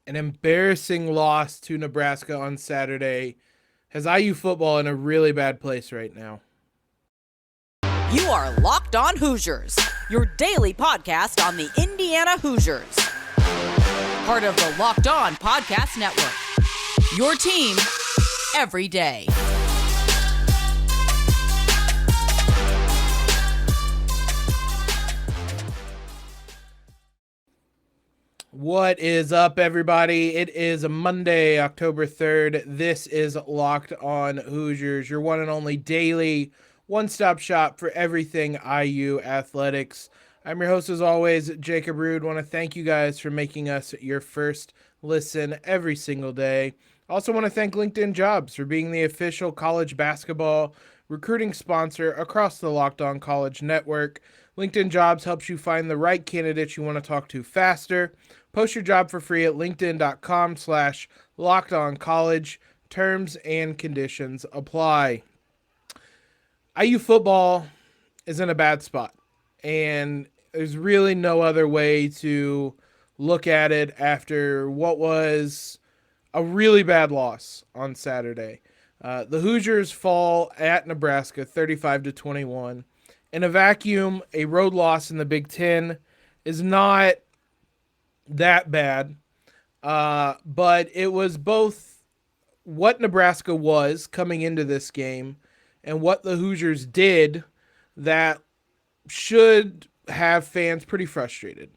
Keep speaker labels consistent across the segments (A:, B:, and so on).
A: An embarrassing loss to Nebraska on Saturday has IU football in a really bad place right now.
B: You are Locked On Hoosiers, your daily podcast on the Indiana Hoosiers. Part of the Locked On Podcast Network, your team every day.
A: What is up, everybody? It is Monday, October 3rd. This is Locked On Hoosiers, your one and only daily one-stop shop for everything IU athletics. I'm your host, as always, Jacob Rude. Want to thank you guys for making us your first listen every single day. Also want to thank LinkedIn Jobs for being the official college basketball recruiting sponsor across the Locked On College Network. LinkedIn Jobs helps you find the right candidates you want to talk to faster. Post your job for free at linkedin.com/lockedoncollege. Terms and conditions apply. IU football is in a bad spot, and there's really no other way to look at it after what was a really bad loss on Saturday. The Hoosiers fall at Nebraska 35-21. In a vacuum, a road loss in the Big Ten is not that bad, but it was both what Nebraska was coming into this game and what the Hoosiers did that should have fans pretty frustrated.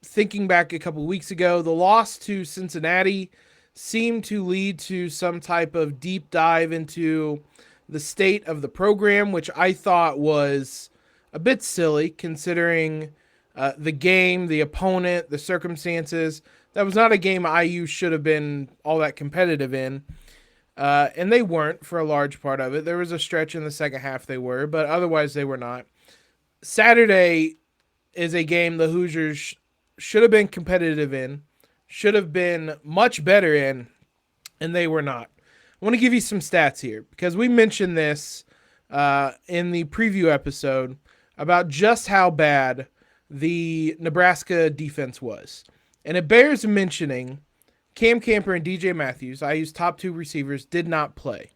A: Thinking back a couple weeks ago, the loss to Cincinnati seemed to lead to some type of deep dive into the state of the program, which I thought was a bit silly considering the game, the opponent, the circumstances. That was not a game IU should have been all that competitive in. And they weren't for a large part of it. There was a stretch in the second half they were, but otherwise they were not. Saturday is a game the Hoosiers should have been competitive in, should have been much better in, and they were not. I want to give you some stats here because we mentioned this in the preview episode about just how bad the Nebraska defense was. And it bears mentioning Cam Camper and DJ Matthews, IU's top two receivers, did not play.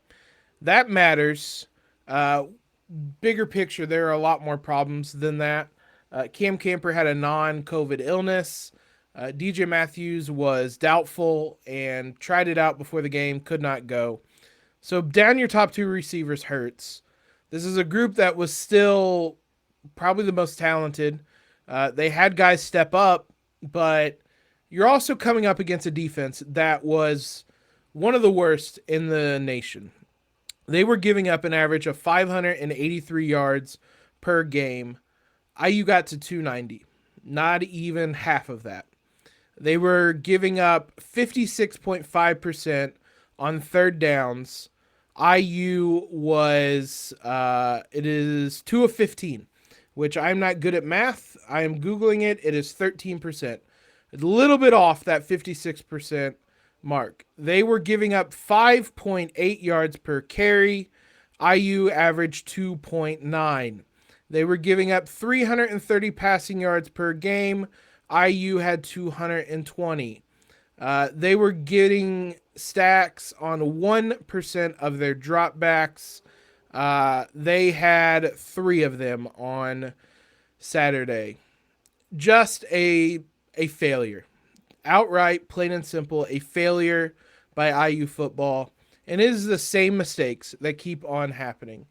A: That matters. Bigger picture, there are a lot more problems than that. Cam Camper had a non-COVID illness. DJ Matthews was doubtful and tried it out before the game, could not go. So down your top two receivers hurts. This is a group that was still probably the most talented. They had guys step up, but you're also coming up against a defense that was one of the worst in the nation. They were giving up an average of 583 yards per game. IU got to 290, not even half of that. They were giving up 56.5% on third downs. IU was, it is 2 of 15, which I'm not good at math. I am Googling it. It is 13%. A little bit off that 56% mark. They were giving up 5.8 yards per carry. IU averaged 2.9. They were giving up 330 passing yards per game. IU had 220. They were getting stacks on 1% of their dropbacks. They had 3 of them on Saturday. Just a failure. Outright, plain and simple, a failure by IU football. And it is the same mistakes that keep on happening.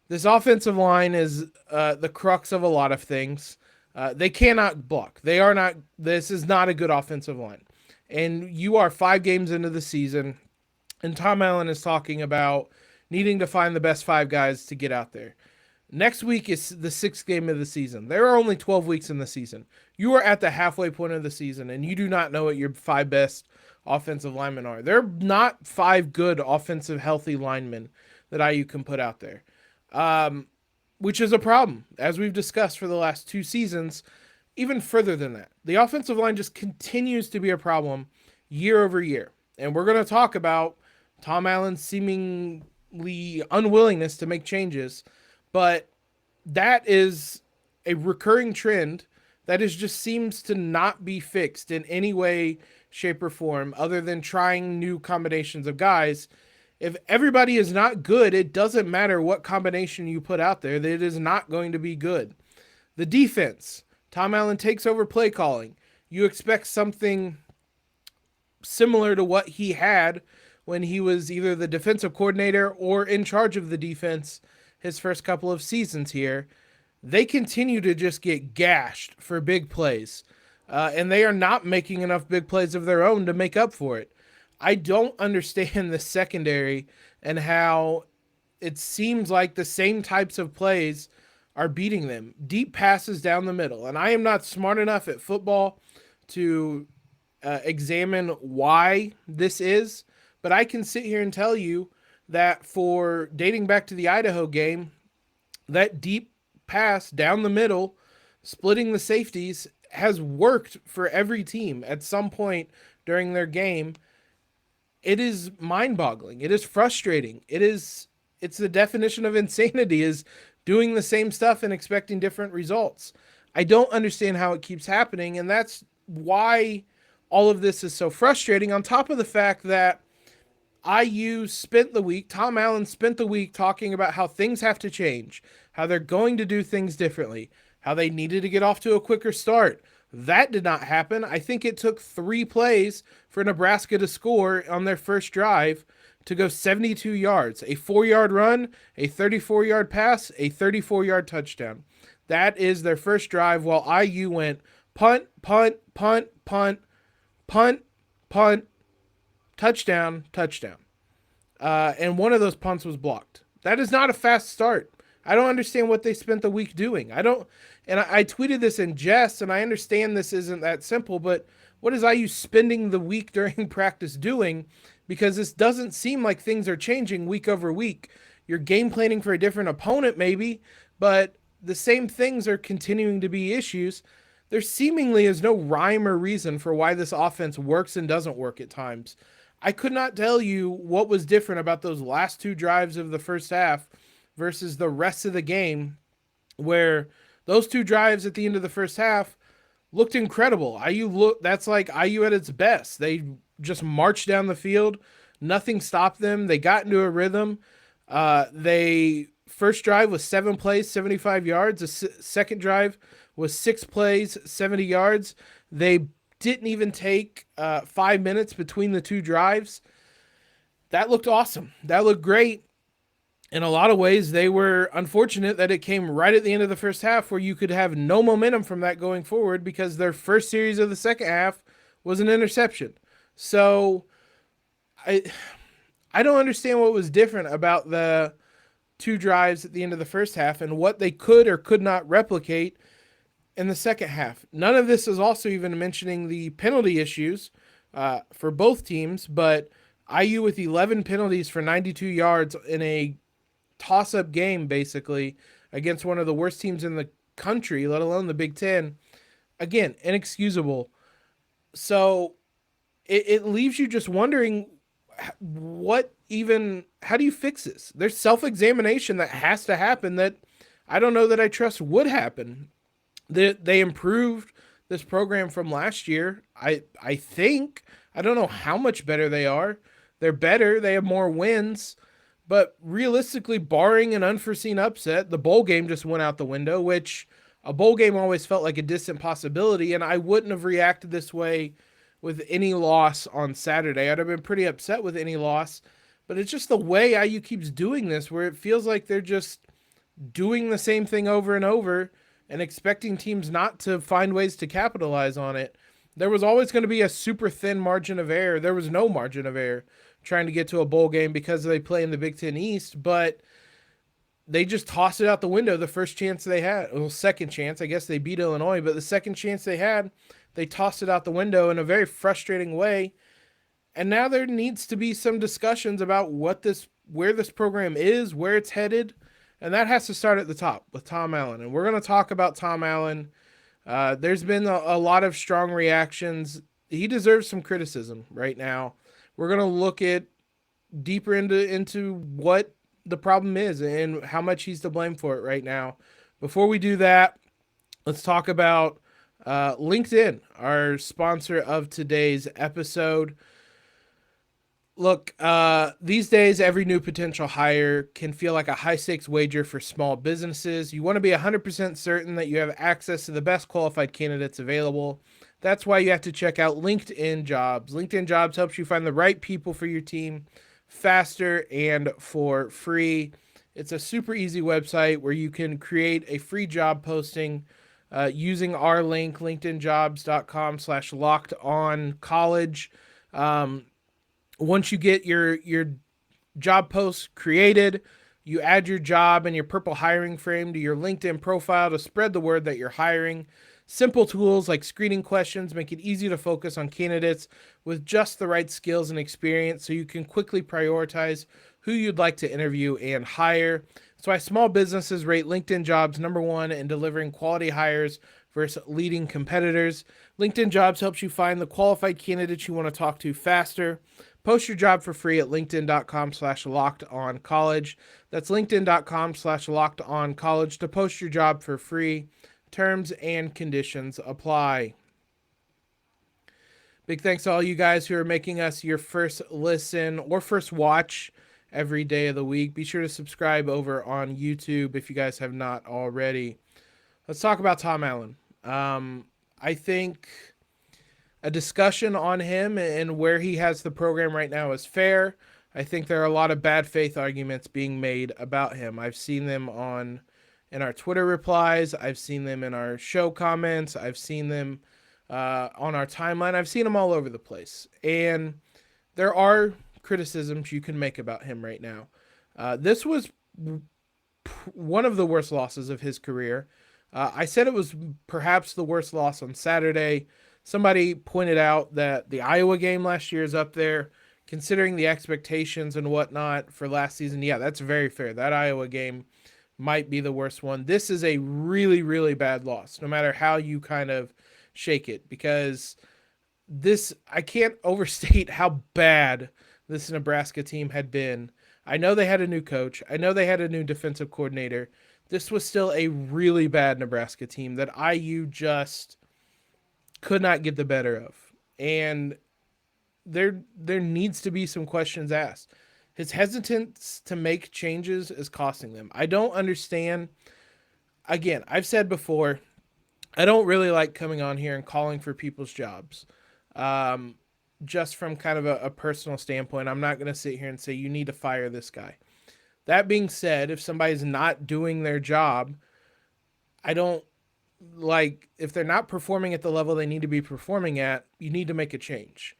A: This offensive line is the crux of a lot of things. They cannot block. This is not a good offensive line. And you are 5 games into the season, and Tom Allen is talking about needing to find the best 5 guys to get out there. Next week is the 6th game of the season. There are only 12 weeks in the season. You are at the halfway point of the season, and you do not know what your 5 best offensive linemen are. There are not 5 good offensive healthy linemen that IU can put out there. Which is a problem, as we've discussed for the last 2 seasons, even further than that. The offensive line just continues to be a problem year over year. And we're going to talk about Tom Allen's seemingly unwillingness to make changes, but that is a recurring trend that just seems to not be fixed in any way, shape, or form other than trying new combinations of guys. If everybody is not good, it doesn't matter what combination you put out there, that it is not going to be good. The defense, Tom Allen takes over play calling. You expect something similar to what he had when he was either the defensive coordinator or in charge of the defense his first couple of seasons here. They continue to just get gashed for big plays, and they are not making enough big plays of their own to make up for it. I don't understand the secondary and how it seems like the same types of plays are beating them. Deep passes down the middle. And I am not smart enough at football to examine why this is, but I can sit here and tell you that for dating back to the Idaho game, that deep pass down the middle, splitting the safeties, has worked for every team at some point during their game. It is mind-boggling. It is frustrating. It's the definition of insanity, is doing the same stuff and expecting different results. I don't understand how it keeps happening, and that's why all of this is so frustrating, on top of the fact that IU spent the week, Tom Allen spent the week talking about how things have to change, how they're going to do things differently, how they needed to get off to a quicker start. That did not happen. I think it took 3 plays for Nebraska to score on their first drive to go 72 yards, a 4-yard run, a 34-yard pass, a 34-yard touchdown. That is their first drive, while IU went punt, punt, punt, punt, punt, punt, touchdown, touchdown. And one of those punts was blocked. That is not a fast start. I don't understand what they spent the week doing. I tweeted this in jest, and I understand this isn't that simple, but what is IU spending the week during practice doing? Because this doesn't seem like things are changing week over week. You're game planning for a different opponent maybe, but the same things are continuing to be issues. There seemingly is no rhyme or reason for why this offense works and doesn't work at times. I could not tell you what was different about those last 2 drives of the first half versus the rest of the game, where those 2 drives at the end of the first half looked incredible. That's like IU at its best. They just marched down the field. Nothing stopped them. They got into a rhythm. They first drive was 7 plays, 75 yards. The second drive was 6 plays, 70 yards. They didn't even take 5 minutes between the 2 drives. That looked awesome. That looked great. In a lot of ways, they were unfortunate that it came right at the end of the first half, where you could have no momentum from that going forward, because their first series of the second half was an interception. So I don't understand what was different about the 2 drives at the end of the first half and what they could or could not replicate in the second half. None of this is also even mentioning the penalty issues for both teams, but IU with 11 penalties for 92 yards in a toss-up game, basically, against one of the worst teams in the country, let alone the Big Ten. Again, inexcusable. So it leaves you just wondering, how do you fix this? There's self-examination that has to happen that I don't know that I trust would happen. They improved this program from last year. I think. I don't know how much better they are. They're better. They have more wins. But realistically, barring an unforeseen upset, the bowl game just went out the window, which a bowl game always felt like a distant possibility, and I wouldn't have reacted this way with any loss on Saturday. I'd have been pretty upset with any loss, but it's just the way IU keeps doing this, where it feels like they're just doing the same thing over and over and expecting teams not to find ways to capitalize on it. There was always going to be a super thin margin of error. There was no margin of error trying to get to a bowl game because they play in the Big Ten East, but they just tossed it out the window the first chance they had. Well, second chance. I guess they beat Illinois, but the second chance they had, they tossed it out the window in a very frustrating way. And now there needs to be some discussions about where this program is, where it's headed, and that has to start at the top with Tom Allen. And we're going to talk about Tom Allen. There's been a lot of strong reactions. He deserves some criticism right now. We're going to look at deeper into what the problem is and how much he's to blame for it right now. Before we do that, let's talk about LinkedIn, our sponsor of today's episode. Look, these days, every new potential hire can feel like a high stakes wager for small businesses. You want to be 100% certain that you have access to the best qualified candidates available. That's why you have to check out LinkedIn Jobs. LinkedIn Jobs helps you find the right people for your team faster and for free. It's a super easy website where you can create a free job posting using our link, linkedinjobs.com/locked on college. Once you get your job post created, you add your job and your purple hiring frame to your LinkedIn profile to spread the word that you're hiring. Simple tools like screening questions make it easy to focus on candidates with just the right skills and experience so you can quickly prioritize who you'd like to interview and hire. That's why small businesses rate LinkedIn Jobs #1 in delivering quality hires versus leading competitors. LinkedIn Jobs helps you find the qualified candidates you want to talk to faster. Post your job for free at linkedin.com/lockedoncollege. That's linkedin.com/lockedoncollege to post your job for free. Terms and conditions apply. Big thanks to all you guys who are making us your first listen or first watch every day of the week. Be sure to subscribe over on YouTube if you guys have not already. Let's talk about Tom Allen. I think a discussion on him and where he has the program right now is fair. I think there are a lot of bad faith arguments being made about him. I've seen them in our Twitter replies. I've seen them in our show comments. I've seen them on our timeline. I've seen them all over the place. And there are criticisms you can make about him right now. This was one of the worst losses of his career. I said it was perhaps the worst loss on Saturday. Somebody pointed out that the Iowa game last year is up there, considering the expectations and whatnot for last season. Yeah, that's very fair. That Iowa game might be the worst one. This is a really, really bad loss, no matter how you kind of shake it, because I can't overstate how bad this Nebraska team had been. I know they had a new coach. I know they had a new defensive coordinator. This was still a really bad Nebraska team that IU just could not get the better of. And there needs to be some questions asked. His hesitance to make changes is costing them. I don't understand. Again, I've said before, I don't really like coming on here and calling for people's jobs. Just from kind of a personal standpoint, I'm not going to sit here and say you need to fire this guy. That being said, if somebody's not doing their job, I don't like, if they're not performing at the level they need to be performing at, you need to make a change.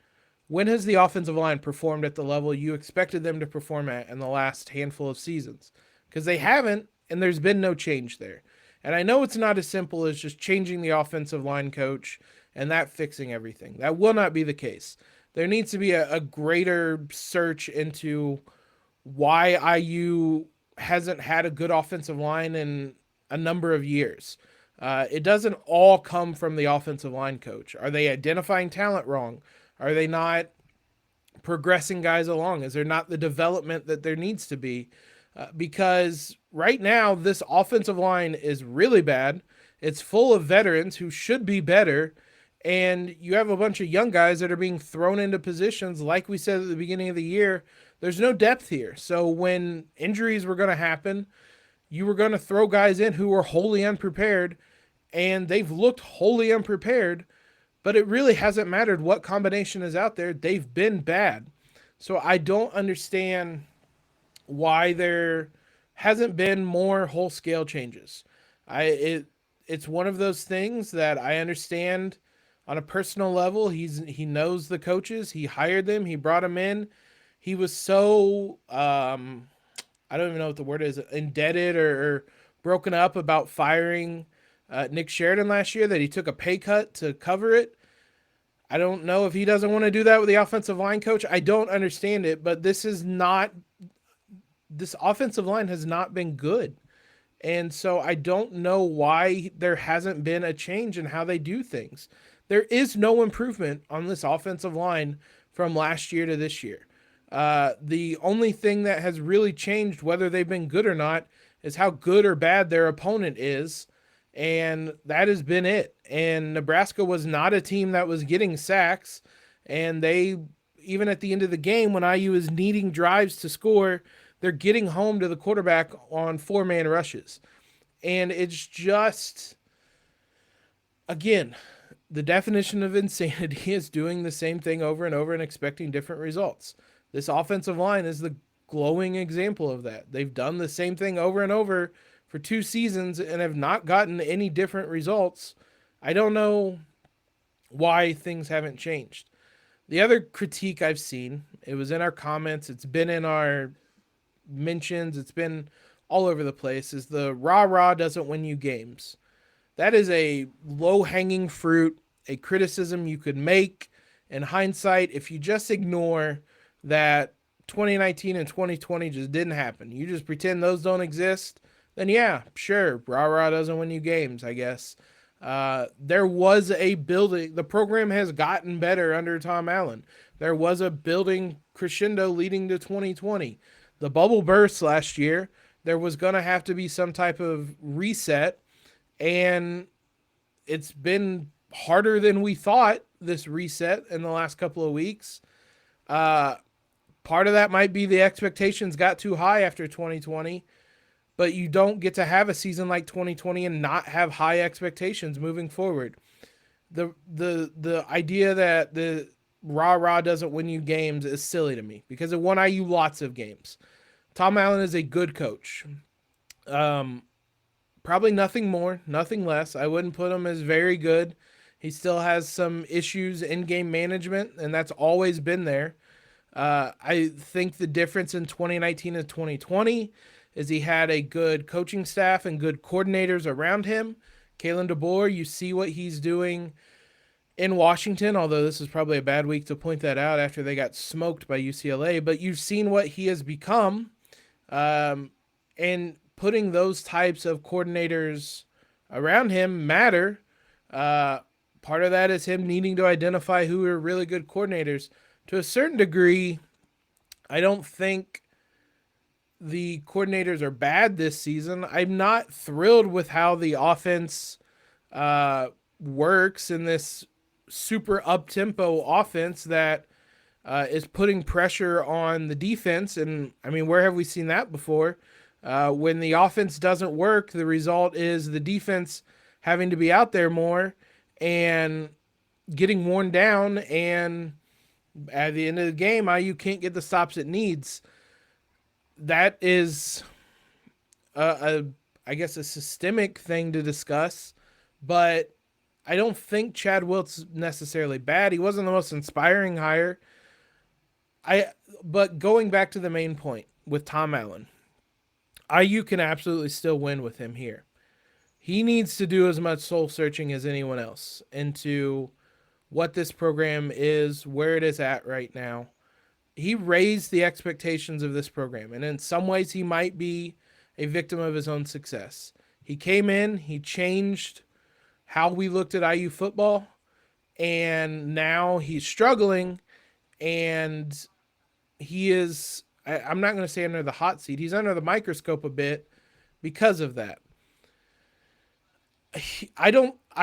A: When has the offensive line performed at the level you expected them to perform at in the last handful of seasons? Because they haven't, and there's been no change there. And I know it's not as simple as just changing the offensive line coach and that fixing everything. That will not be the case. There needs to be a greater search into why IU hasn't had a good offensive line in a number of years. It doesn't all come from the offensive line coach. Are they identifying talent wrong? Are they not progressing guys along? Is there not the development that there needs to be? Because right now, this offensive line is really bad. It's full of veterans who should be better. And you have a bunch of young guys that are being thrown into positions. Like we said at the beginning of the year, there's no depth here. So when injuries were going to happen, you were going to throw guys in who were wholly unprepared. And they've looked wholly unprepared. But it really hasn't mattered what combination is out there. They've been bad. So I don't understand why there hasn't been more whole-scale changes. It's one of those things that I understand on a personal level. He knows the coaches. He hired them. He brought them in. He was so, I don't even know what the word is, indebted or broken up about firing Nick Sheridan last year that he took a pay cut to cover it. I don't know if he doesn't want to do that with the offensive line coach. I don't understand it, but this offensive line has not been good. And so I don't know why there hasn't been a change in how they do things. There is no improvement on this offensive line from last year to this year. The only thing that has really changed, whether they've been good or not, is how good or bad their opponent is. And that has been it. And Nebraska was not a team that was getting sacks. And they, even at the end of the game, when IU is needing drives to score, they're getting home to the quarterback on 4-man rushes. And it's just, again, the definition of insanity is doing the same thing over and over and expecting different results. This offensive line is the glowing example of that. They've done the same thing over and over for 2 seasons and have not gotten any different results. I don't know why things haven't changed. The other critique I've seen, it was in our comments, it's been in our mentions, it's been all over the place, is the rah-rah doesn't win you games. That is a low-hanging fruit, a criticism you could make in hindsight if you just ignore that 2019 and 2020 just didn't happen. You just pretend those don't exist, then yeah, sure, rah-rah doesn't win you games, I guess. There was a building. The program has gotten better under Tom Allen. There was a building crescendo leading to 2020. The bubble burst last year. There was going to have to be some type of reset, and it's been harder than we thought, this reset in the last couple of weeks. Part of that might be the expectations got too high after 2020, but you don't get to have a season like 2020 and not have high expectations moving forward. The idea that the rah-rah doesn't win you games is silly to me because it won IU lots of games. Tom Allen is a good coach. Probably nothing more, nothing less. I wouldn't put him as very good. He still has some issues in game management, and that's always been there. I think the difference in 2019 and 2020 is he had a good coaching staff and good coordinators around him. Kalen DeBoer, you see what he's doing in Washington, although this is probably a bad week to point that out after they got smoked by UCLA, but you've seen what he has become. And putting those types of coordinators around him matter. Part of that is him needing to identify who are really good coordinators. To a certain degree, I don't think the coordinators are bad this season. I'm not thrilled with how the offense works in this super up-tempo offense that is putting pressure on the defense. And, I mean, where have we seen that before? When the offense doesn't work, the result is the defense having to be out there more and getting worn down, and at the end of the game, IU can't get the stops it needs. That is, I guess, a systemic thing to discuss, but I don't think Chad Wilt's necessarily bad. He wasn't the most inspiring hire. But going back to the main point with Tom Allen, IU can absolutely still win with him here. He needs to do as much soul searching as anyone else into what this program is, where it is at right now. He raised the expectations of this program, and in some ways he might be a victim of his own success. He came in, he changed how we looked at IU football, and now he's struggling, and he is, I'm not going to say under the hot seat, he's under the microscope a bit because of that.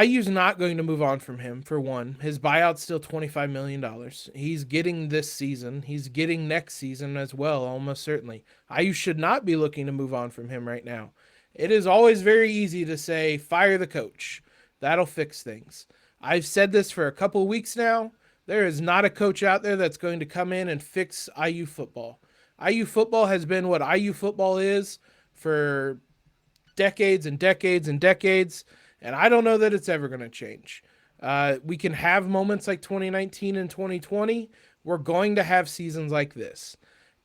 A: IU's not going to move on from him, for one. His buyout's still $25 million. He's getting this season. He's getting next season as well, almost certainly. IU should not be looking to move on from him right now. It is always very easy to say, fire the coach. That'll fix things. I've said this for a couple of weeks now. There is not a coach out there that's going to come in and fix IU football. IU football has been what IU football is for decades and decades and decades, and I don't know that it's ever going to change. We can have moments like 2019 and 2020. We're going to have seasons like this.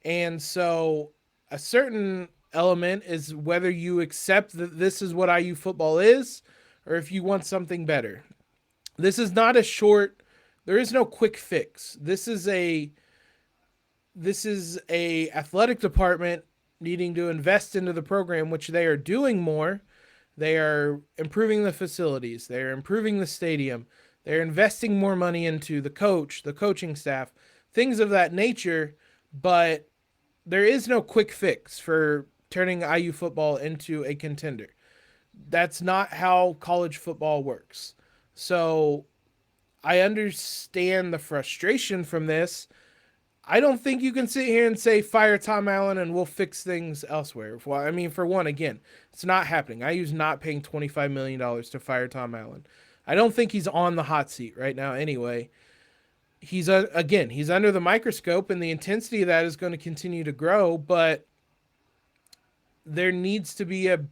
A: And so a certain element is whether you accept that this is what IU football is or if you want something better. This is not a short, there is no quick fix. This is a athletic department needing to invest into the program, which they are doing more. They are improving the facilities. They're improving the stadium. They're investing more money into the coach, the coaching staff, things of that nature. But there is no quick fix for turning IU football into a contender. That's not how college football works. So I understand the frustration from this. I don't think you can sit here and say fire Tom Allen and we'll fix things elsewhere. Well, I mean, for one, again, it's not happening. IU's not paying $25 million to fire Tom Allen. I don't think he's on the hot seat right now anyway. He's he's under the microscope, and the intensity of that is going to continue to grow, but there needs to be a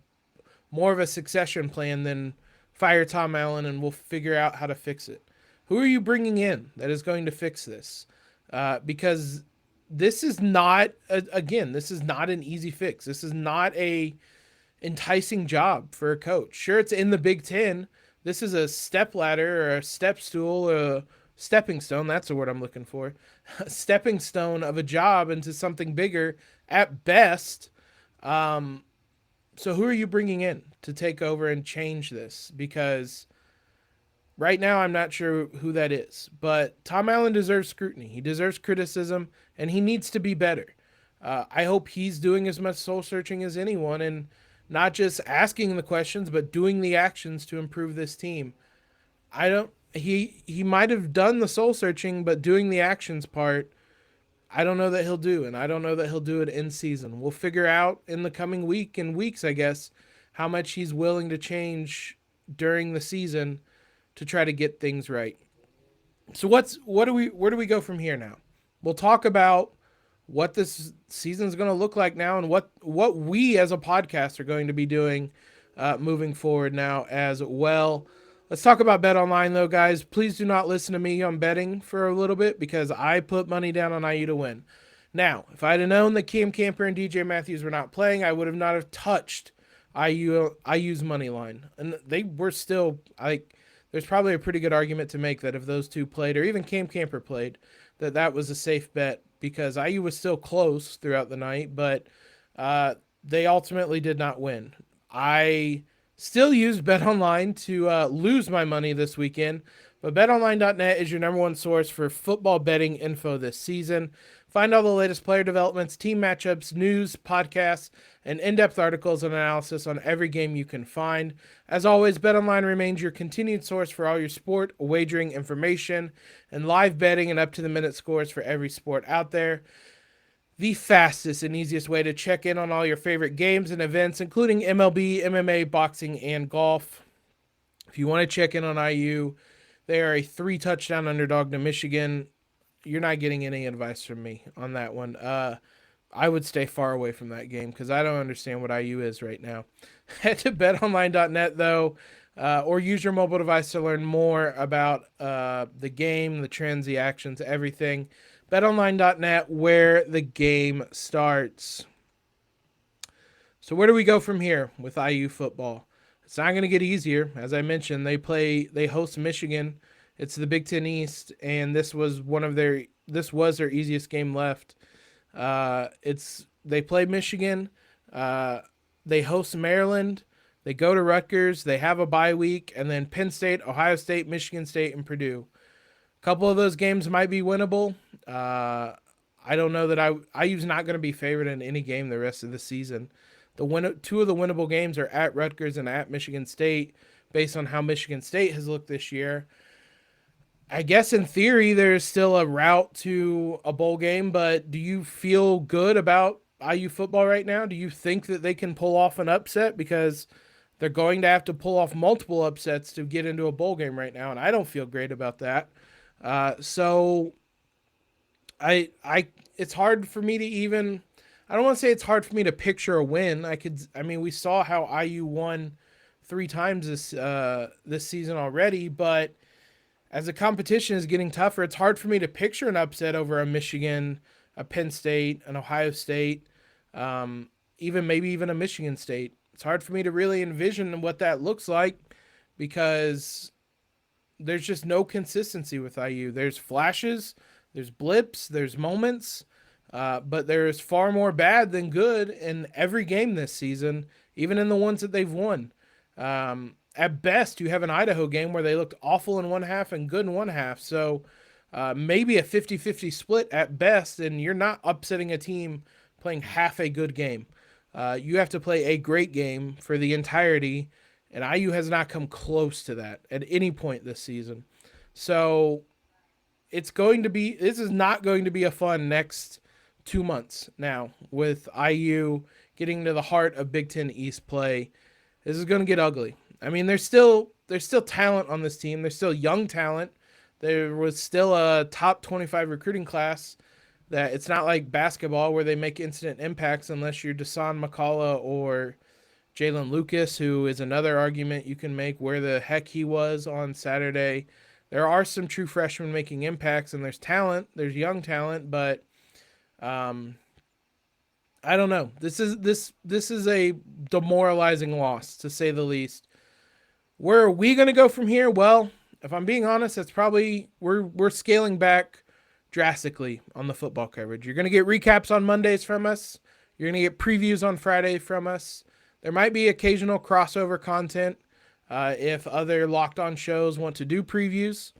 A: more of a succession plan than fire Tom Allen and we'll figure out how to fix it. Who are you bringing in that is going to fix this? Because this is not, this is not an easy fix. This is not a enticing job for a coach. Sure, it's in the Big Ten. This is a step ladder or a step stool or a stepping stone. That's the word I'm looking for. A stepping stone of a job into something bigger at best. So who are you bringing in to take over and change this? Because right now I'm not sure who that is. But Tom Allen deserves scrutiny. He deserves criticism, and he needs to be better. I hope he's doing as much soul searching as anyone and not just asking the questions, but doing the actions to improve this team. He might have done the soul searching, but doing the actions part, I don't know that he'll do, and I don't know that he'll do it in season. We'll figure out in the coming weeks, I guess, how much he's willing to change during the season to try to get things right. So where do we go from here now? We'll talk about what this season is going to look like now and what we as a podcast are going to be doing moving forward now as well. Let's talk about Bet Online, though, guys. Please do not listen to me on betting for a little bit because I put money down on IU to win. Now, if I had known that Cam Camper and DJ Matthews were not playing, I would have not have touched IU's money line. And they were still, there's probably a pretty good argument to make that if those two played, or even Cam Camper played, that was a safe bet because IU was still close throughout the night, but they ultimately did not win. I still use BetOnline to lose my money this weekend, but betonline.net is your number one source for football betting info this season. Find all the latest player developments, team matchups, news, podcasts, and in-depth articles and analysis on every game you can find. As always, BetOnline remains your continued source for all your sport wagering information and live betting and up-to-the-minute scores for every sport out there. The fastest and easiest way to check in on all your favorite games and events, including MLB, MMA, boxing, and golf. If you want to check in on IU, they are a 3-touchdown underdog to Michigan. You're not getting any advice from me on that one. I would stay far away from that game because I don't understand what IU is right now. Head to betonline.net, though, or use your mobile device to learn more about the game, the trends, the actions, everything. betonline.net, where the game starts. So where do we go from here with IU football? It's not going to get easier. As I mentioned, they host Michigan. It's the Big Ten East, and this was their easiest game left. They play Michigan. They host Maryland. They go to Rutgers. They have a bye week, and then Penn State, Ohio State, Michigan State, and Purdue. A couple of those games might be winnable. I don't know that IU's not going to be favored in any game the rest of the season. Two of the winnable games are at Rutgers and at Michigan State, based on how Michigan State has looked this year. I guess in theory there's still a route to a bowl game, but do you feel good about IU football right now? Do you think that they can pull off an upset? Because they're going to have to pull off multiple upsets to get into a bowl game right now, and I don't feel great about that. So it's hard for me to even, I don't want to say it's hard for me to picture a win. We saw how IU won 3 times this season already, but as the competition is getting tougher, it's hard for me to picture an upset over a Michigan, a Penn State, an Ohio State, even a Michigan State. It's hard for me to really envision what that looks like because there's just no consistency with IU. There's flashes, there's blips, there's moments, but there is far more bad than good in every game this season, even in the ones that they've won. At best, you have an Idaho game where they looked awful in one half and good in one half. So maybe a 50-50 split at best, and you're not upsetting a team playing half a good game. You have to play a great game for the entirety And IU has not come close to that at any point this season. So this is not going to be a fun next 2 months now with IU getting to the heart of Big Ten East play. This is going to get ugly. I mean, there's still talent on this team. There's still young talent. There was still a top 25 recruiting class. That it's not like basketball where they make instant impacts unless you're Desan McCullough or Jalen Lucas, who is another argument you can make where the heck he was on Saturday. There are some true freshmen making impacts, and there's talent. There's young talent, but I don't know. This is a demoralizing loss, to say the least. Where are we going to go from here? Well, if I'm being honest, that's probably we're scaling back drastically on the football coverage. You're going to get recaps on Mondays from us. You're going to get previews on Friday from us. There might be occasional crossover content if other Locked On shows want to do previews.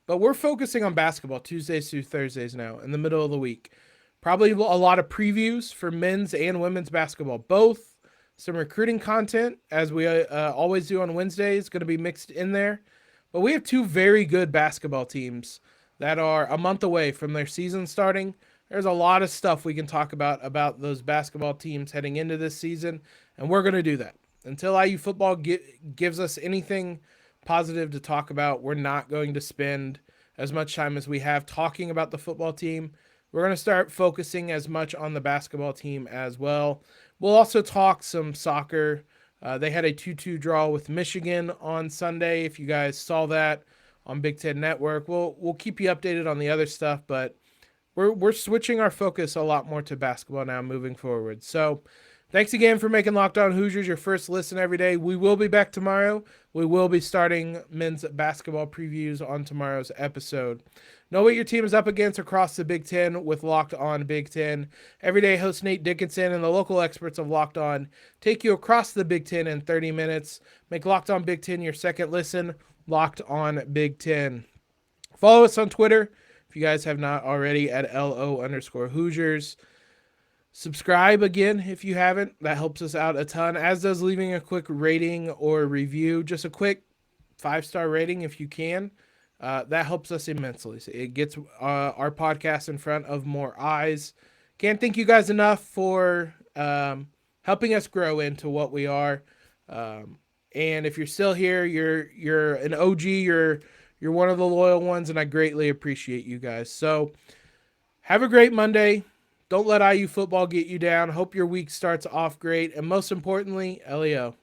A: But we're focusing on basketball Tuesdays through Thursdays now in the middle of the week. Probably a lot of previews for men's and women's basketball, both. Some recruiting content, as we always do on Wednesdays, going to be mixed in there. But we have two very good basketball teams that are a month away from their season starting. There's a lot of stuff we can talk about those basketball teams heading into this season, and we're going to do that. Until IU football gives us anything positive to talk about, we're not going to spend as much time as we have talking about the football team. We're going to start focusing as much on the basketball team as well. We'll also talk some soccer. They had a 2-2 draw with Michigan on Sunday. If you guys saw that on Big Ten Network, we'll keep you updated on the other stuff, but we're switching our focus a lot more to basketball now moving forward. So thanks again for making Locked On Hoosiers your first listen every day. We will be back tomorrow. We will be starting men's basketball previews on tomorrow's episode. Know what your team is up against across the Big Ten with Locked On Big Ten. Everyday host Nate Dickinson and the local experts of Locked On take you across the Big Ten in 30 minutes. Make Locked On Big Ten your second listen. Locked On Big Ten. Follow us on Twitter if you guys have not already at LO_Hoosiers. Subscribe again if you haven't. That helps us out a ton, as does leaving a quick rating or review. Just a quick 5-star rating if you can. That helps us immensely. It gets our podcast in front of more eyes. Can't thank you guys enough for helping us grow into what we are. And if you're still here, you're an OG, you're one of the loyal ones, and I greatly appreciate you guys. So have a great Monday. Don't let IU football get you down. Hope your week starts off great. And most importantly, LEO.